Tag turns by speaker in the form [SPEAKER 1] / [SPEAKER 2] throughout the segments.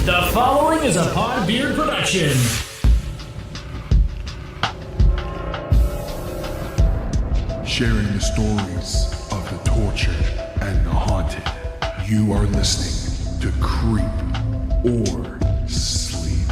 [SPEAKER 1] The following is a PodBeard production.
[SPEAKER 2] Sharing the stories of the tortured and the haunted. You are listening to Creep or Sleep.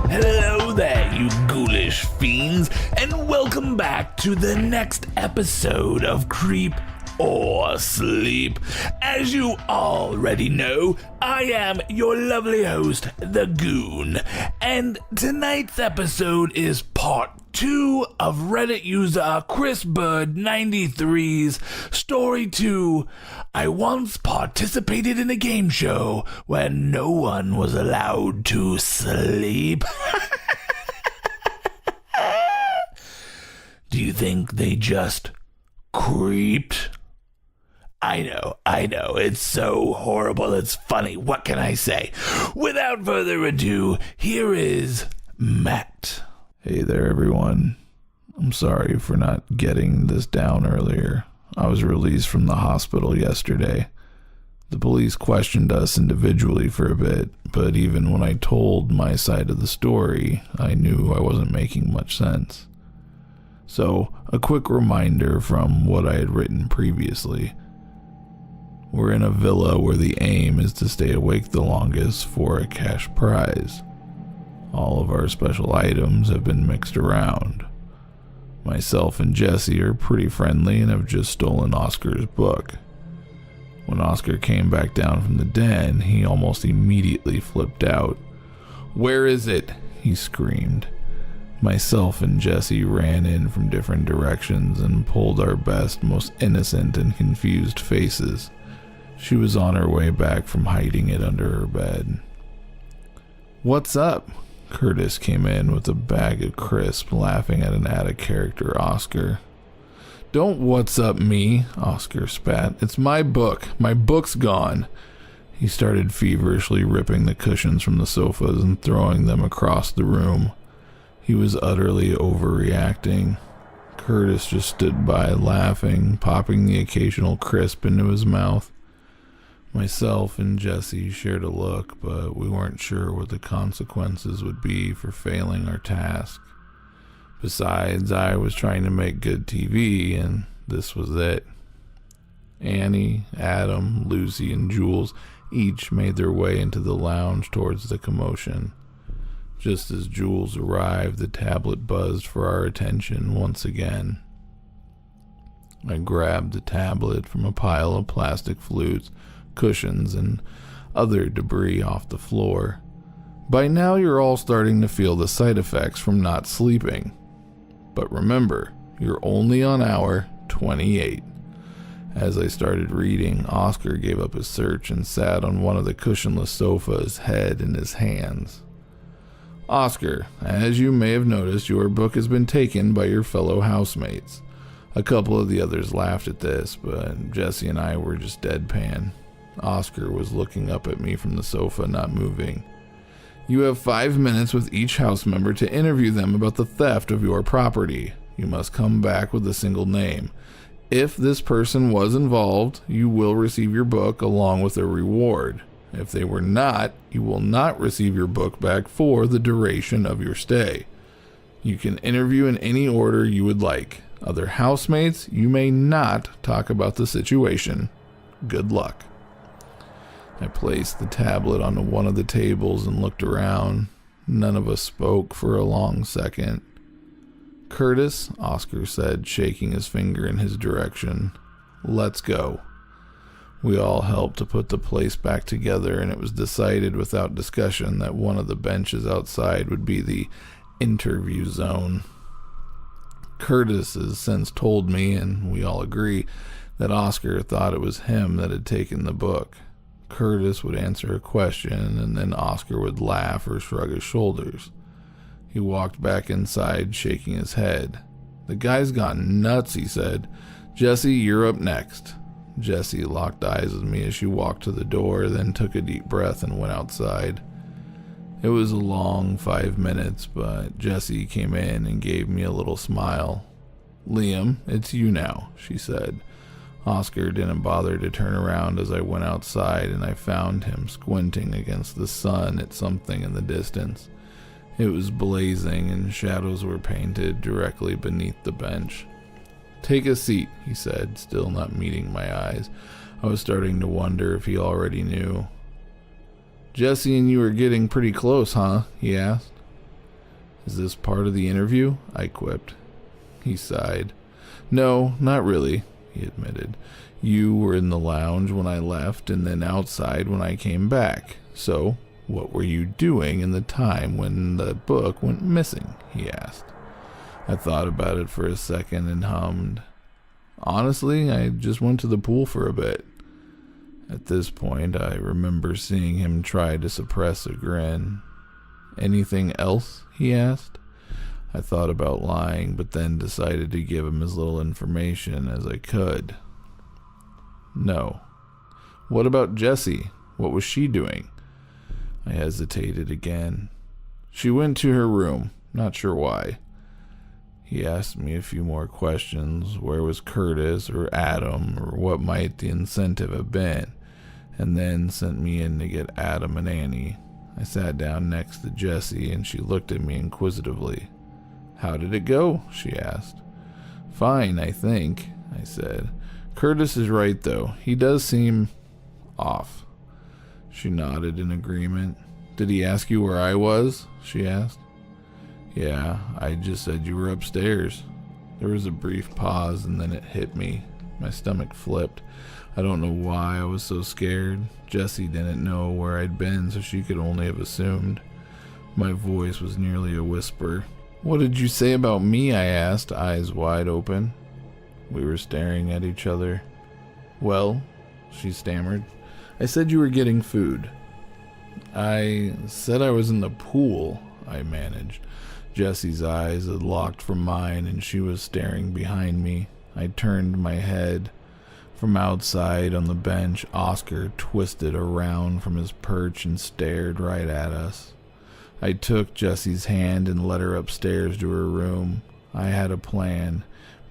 [SPEAKER 3] Hello there, you ghoulish fiends, and welcome back to the next episode of Creep or Sleep. As you already know, I am your lovely host, the Goon, and tonight's episode is part 2 of Reddit user Chris Bird 93's story 2. I once participated in a game show where no one was allowed to sleep. Do you think they just creeped? I know, it's so horrible, it's funny, what can I say? Without further ado, here is Matt. Hey there, everyone. I'm sorry for not getting this down earlier. I was released from the hospital yesterday. The police questioned us individually for a bit, but even when I told my side of the story, I knew I wasn't making much sense. So, a quick reminder from what I had written previously. We're in a villa where the aim is to stay awake the longest for a cash prize. All of our special items have been mixed around. Myself and Jesse are pretty friendly and have just stolen Oscar's book. When Oscar came back down from the den, he almost immediately flipped out. "Where is it?" he screamed. Myself and Jesse ran in from different directions and pulled our best, most innocent and confused faces. She was on her way back from hiding it under her bed. "What's up?" Curtis came in with a bag of crisp, laughing at an out-of-character Oscar. "Don't what's up me," Oscar spat. "It's my book. My book's gone." He started feverishly ripping the cushions from the sofas and throwing them across the room. He was utterly overreacting. Curtis just stood by, laughing, popping the occasional crisp into his mouth. Myself and Jesse shared a look, but we weren't sure what the consequences would be for failing our task. Besides, I was trying to make good TV, and this was it. Annie, Adam, Lucy, and Jules each made their way into the lounge towards the commotion. Just as Jules arrived, the tablet buzzed for our attention once again. I grabbed the tablet from a pile of plastic flutes, cushions, and other debris off the floor. By now you're all starting to feel the side effects from not sleeping. But remember, you're only on hour 28. As I started reading, Oscar gave up his search and sat on one of the cushionless sofas, head in his hands. "Oscar, as you may have noticed, your book has been taken by your fellow housemates." A couple of the others laughed at this, but Jesse and I were just deadpan. Oscar was looking up at me from the sofa, not moving. "You have 5 minutes with each house member to interview them about the theft of your property. You must come back with a single name. If this person was involved, you will receive your book along with a reward. If they were not, you will not receive your book back for the duration of your stay. You can interview in any order you would like. Other housemates, you may not talk about the situation. Good luck." I placed the tablet onto one of the tables and looked around. None of us spoke for a long second. "Curtis," Oscar said, shaking his finger in his direction. "Let's go." We all helped to put the place back together, and it was decided without discussion that one of the benches outside would be the interview zone. Curtis has since told me, and we all agree, that Oscar thought it was him that had taken the book. Curtis would answer a question, and then Oscar would laugh or shrug his shoulders. He walked back inside, shaking his head. "The guy's gone nuts," he said. "Jesse, you're up next." Jesse locked eyes with me as she walked to the door, then took a deep breath and went outside. It was a long 5 minutes, but Jesse came in and gave me a little smile. "Liam, it's you now," she said. Oscar didn't bother to turn around as I went outside, and I found him squinting against the sun at something in the distance. It was blazing, and shadows were painted directly beneath the bench. "Take a seat," he said, still not meeting my eyes. I was starting to wonder if he already knew. "Jesse and you are getting pretty close, huh?" he asked. "Is this part of the interview?" I quipped. He sighed. "No, not really," he admitted. "You were in the lounge when I left and then outside when I came back. So, what were you doing in the time when the book went missing?" he asked. I thought about it for a second and hummed. "Honestly, I just went to the pool for a bit." At this point, I remember seeing him try to suppress a grin. "Anything else?" he asked. I thought about lying, but then decided to give him as little information as I could. "No." "What about Jessie? What was she doing?" I hesitated again. "She went to her room. Not sure why." He asked me a few more questions. Where was Curtis or Adam, or what might the incentive have been? And then sent me in to get Adam and Annie. I sat down next to Jessie, and she looked at me inquisitively. "How did it go?" she asked. "Fine, I think," I said. "Curtis is right, though. He does seem off." She nodded in agreement. "Did he ask you where I was?" she asked. "Yeah, I just said you were upstairs." There was a brief pause, and then it hit me. My stomach flipped. I don't know why I was so scared. Jessie didn't know where I'd been, so she could only have assumed. My voice was nearly a whisper. "What did you say about me?" I asked, eyes wide open. We were staring at each other. "Well," she stammered, "I said you were getting food." "I said I was in the pool," I managed. Jessie's eyes had locked from mine, and she was staring behind me. I turned my head. From outside on the bench, Oscar twisted around from his perch and stared right at us. I took Jessie's hand and led her upstairs to her room. I had a plan.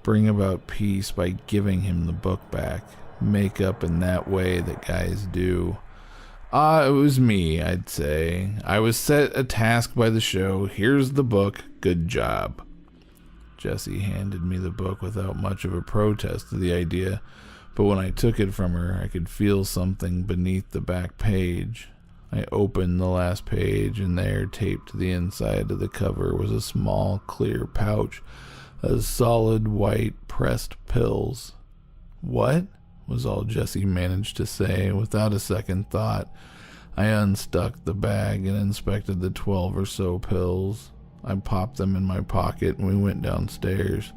[SPEAKER 3] Bring about peace by giving him the book back. Make up in that way that guys do. It was me, I'd say. I was set a task by the show. Here's the book. Good job. Jessie handed me the book without much of a protest to the idea, but when I took it from her, I could feel something beneath the back page. I opened the last page, and there, taped to the inside of the cover, was a small, clear pouch of solid white pressed pills. "What?" was all Jessie managed to say. Without a second thought, I unstuck the bag and inspected the 12 or so pills. I popped them in my pocket, and we went downstairs.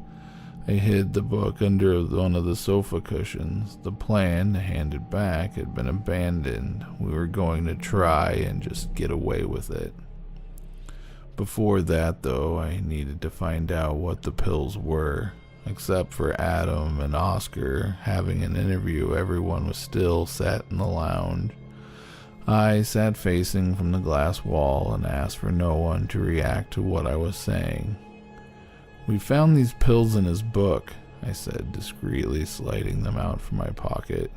[SPEAKER 3] I hid the book under one of the sofa cushions. The plan to hand it back had been abandoned. We were going to try and just get away with it. Before that, though, I needed to find out what the pills were. Except for Adam and Oscar having an interview, everyone was still sat in the lounge. I sat facing from the glass wall and asked for no one to react to what I was saying. "We found these pills in his book," I said, discreetly sliding them out from my pocket.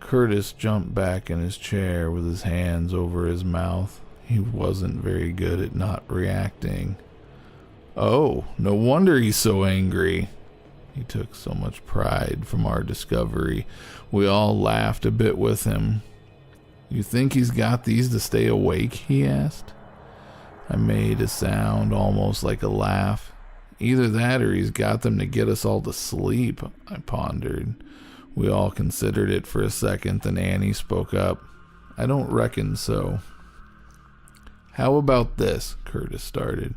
[SPEAKER 3] Curtis jumped back in his chair with his hands over his mouth. He wasn't very good at not reacting. "Oh, no wonder he's so angry." He took so much pride from our discovery. We all laughed a bit with him. "You think he's got these to stay awake?" he asked. I made a sound almost like a laugh. "Either that or he's got them to get us all to sleep," I pondered. We all considered it for a second, then Annie spoke up. "I don't reckon so." "How about this?" Curtis started.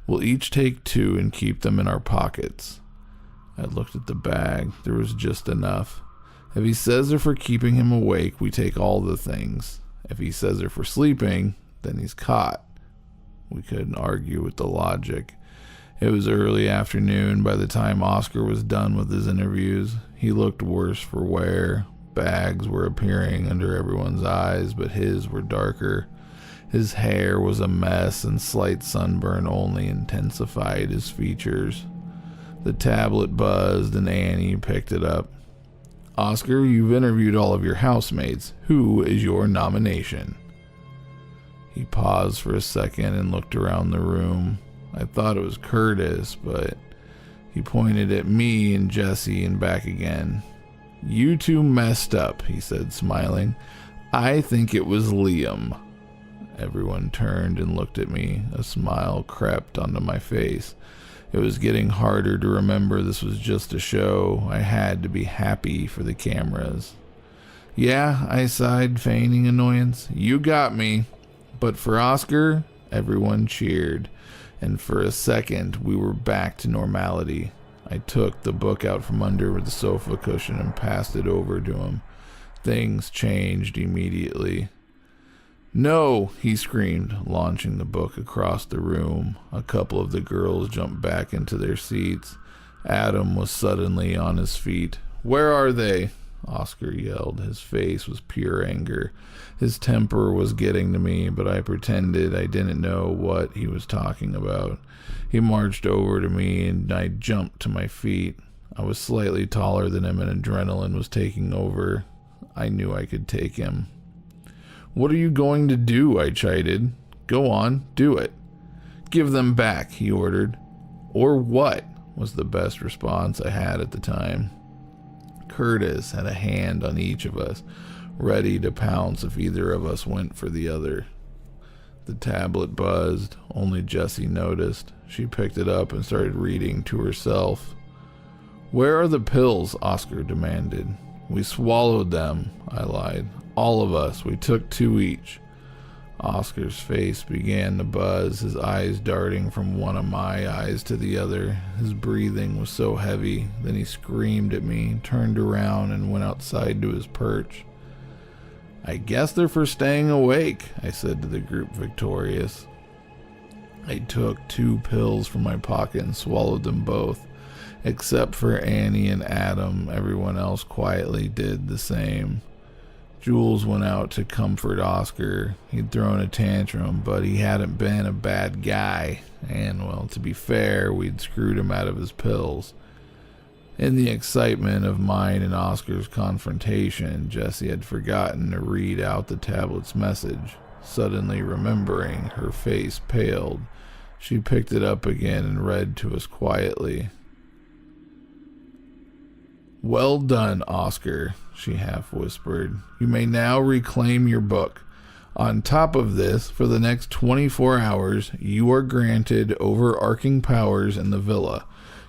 [SPEAKER 3] "We'll each take 2 and keep them in our pockets." I looked at the bag. There was just enough. If he says they're for keeping him awake, we take all the things. If he says they're for sleeping, then he's caught. We couldn't argue with the logic. It was early afternoon by the time Oscar was done with his interviews. He looked worse for wear. Bags were appearing under everyone's eyes, but his were darker. His hair was a mess, and slight sunburn only intensified his features. The tablet buzzed, and Annie picked it up. Oscar, you've interviewed all of your housemates. Who is your nomination? He paused for a second and looked around the room. I thought it was Curtis, but he pointed at me and Jesse and back again. You two messed up, he said, smiling. I think it was Liam. Everyone turned and looked at me. A smile crept onto my face. It was getting harder to remember this was just a show. I had to be happy for the cameras. Yeah, I sighed, feigning annoyance. You got me. But for Oscar, everyone cheered. And for a second, we were back to normality. I took the book out from under the sofa cushion and passed it over to him. Things changed immediately. No, he screamed, launching the book across the room. A couple of the girls jumped back into their seats. Adam was suddenly on his feet. Where are they? Oscar yelled. His face was pure anger. His temper was getting to me, but I pretended I didn't know what he was talking about. He marched over to me, and I jumped to my feet. I was slightly taller than him, and adrenaline was taking over. I knew I could take him. What are you going to do? I chided. Go on, do it. Give them back, he ordered. Or what? Was the best response I had at the time. Curtis had a hand on each of us, ready to pounce if either of us went for the other. The tablet buzzed. Only Jessie noticed. She picked it up and started reading to herself. Where are the pills? Oscar demanded. We swallowed them, I lied. All of us. We took 2 each. Oscar's face began to buzz, his eyes darting from one of my eyes to the other. His breathing was so heavy. Then he screamed at me, turned around, and went outside to his perch. I guess they're for staying awake, I said to the group, victorious. I took 2 pills from my pocket and swallowed them both. Except for Annie and Adam, everyone else quietly did the same. Jules went out to comfort Oscar. He'd thrown a tantrum, but he hadn't been a bad guy. And, well, to be fair, we'd screwed him out of his pills. In the excitement of mine and Oscar's confrontation, Jessie had forgotten to read out the tablet's message. Suddenly remembering, her face paled. She picked it up again and read to us quietly. Well done, Oscar, she half whispered. You may now reclaim your book. On top of this, for the next 24 hours, you are granted overarching powers in the villa.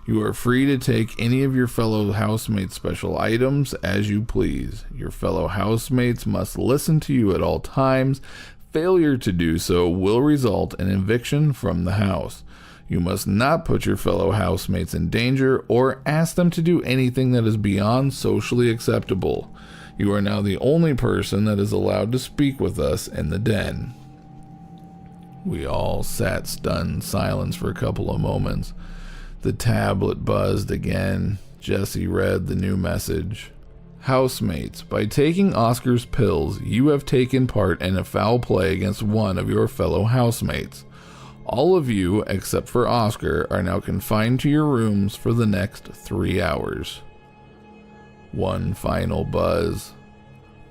[SPEAKER 3] You are free to take any of your fellow housemates' special items as you please. Your fellow housemates must listen to you at all times. Failure to do so will result in eviction from the house. You must not put your fellow housemates in danger or ask them to do anything that is beyond socially acceptable. You are now the only person that is allowed to speak with us in the den. We all sat stunned silence for a couple of moments. The tablet buzzed again. Jessie read the new message. Housemates, by taking Oscar's pills, you have taken part in a foul play against one of your fellow housemates. All of you, except for Oscar, are now confined to your rooms for the next 3 hours. One final buzz.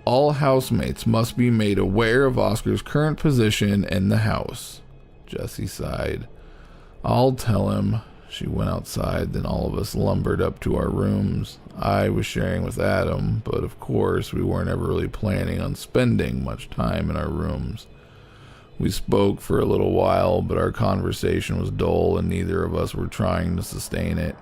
[SPEAKER 3] All housemates must be made aware of Oscar's current position in the house. Jessie sighed. I'll tell him. She went outside, then all of us lumbered up to our rooms. I was sharing with Adam, but of course we weren't ever really planning on spending much time in our rooms. We spoke for a little while, but our conversation was dull and neither of us were trying to sustain it.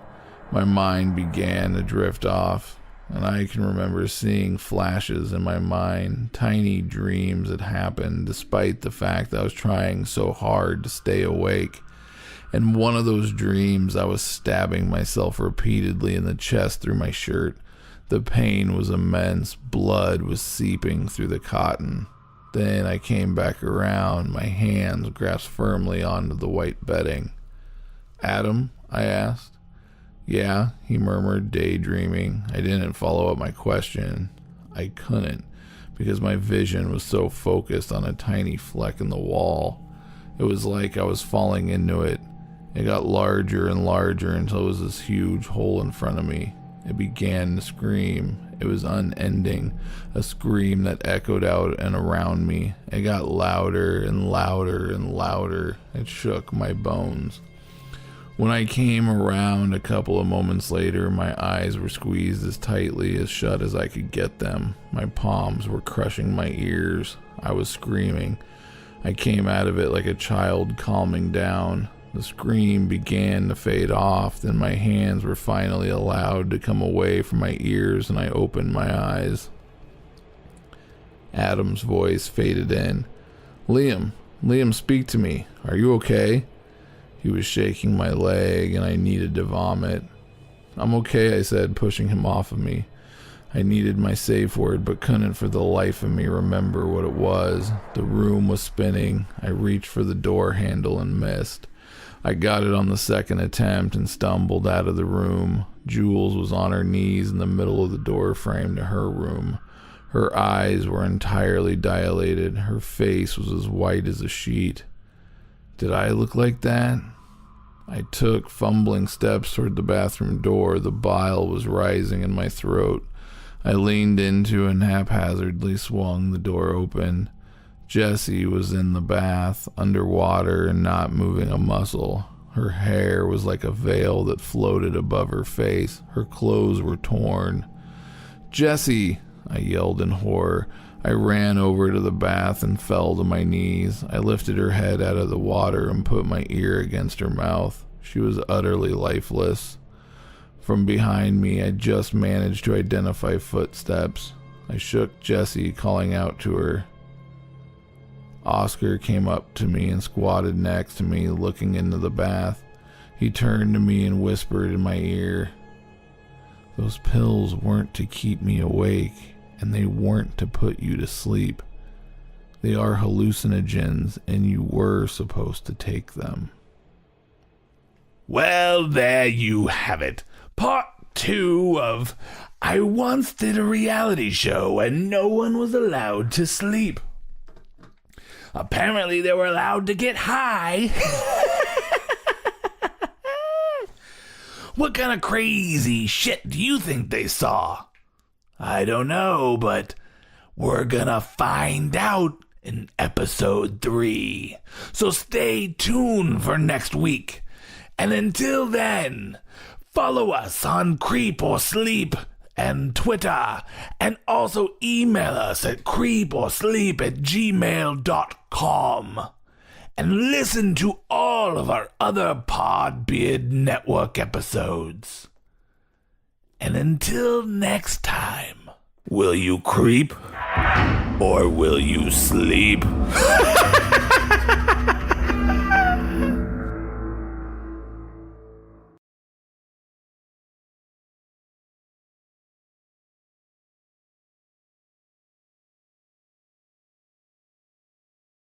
[SPEAKER 3] My mind began to drift off, and I can remember seeing flashes in my mind, tiny dreams that happened despite the fact that I was trying so hard to stay awake. In one of those dreams, I was stabbing myself repeatedly in the chest through my shirt. The pain was immense. Blood was seeping through the cotton. Then I came back around, my hands grasped firmly onto the white bedding. Adam? I asked. Yeah, he murmured, daydreaming. I didn't follow up my question. I couldn't, because my vision was so focused on a tiny fleck in the wall. It was like I was falling into it. It got larger and larger until it was this huge hole in front of me. It began to scream. It was unending, a scream that echoed out and around me. It got louder and louder and louder. It shook my bones. When I came around a couple of moments later, my eyes were squeezed as tightly as shut as I could get them. My palms were crushing my ears. I was screaming. I came out of it like a child calming down. The scream began to fade off, then my hands were finally allowed to come away from my ears and I opened my eyes. Adam's voice faded in. Liam, speak to me. Are you okay? He was shaking my leg and I needed to vomit. I'm okay, I said, pushing him off of me. I needed my safe word but couldn't for the life of me remember what it was. The room was spinning. I reached for the door handle and missed. I got it on the second attempt and stumbled out of the room. Jules was on her knees in the middle of the door frame to her room. Her eyes were entirely dilated. Her face was as white as a sheet. Did I look like that? I took fumbling steps toward the bathroom door. The bile was rising in my throat. I leaned into and haphazardly swung the door open. Jessie was in the bath, underwater and not moving a muscle. Her hair was like a veil that floated above her face. Her clothes were torn. Jessie, I yelled in horror. I ran over to the bath and fell to my knees. I lifted her head out of the water and put my ear against her mouth. She was utterly lifeless. From behind me, I just managed to identify footsteps. I shook Jessie, calling out to her. Oscar came up to me and squatted next to me, looking into the bath. He turned to me and whispered in my ear, "Those pills weren't to keep me awake, and they weren't to put you to sleep. They are hallucinogens, and you were supposed to take them."
[SPEAKER 4] Well, there you have it. Part 2 of I Once Did a Reality Show and No One Was Allowed to Sleep. Apparently they were allowed to get high. What kind of crazy shit do you think they saw? I don't know, but we're gonna find out in episode 3. So stay tuned for next week. And until then, follow us on Creep or Sleep and Twitter, and also email us at creeporsleep@gmail.com. And listen to all of our other PodBeard Network episodes. And until next time, will you creep or will you sleep?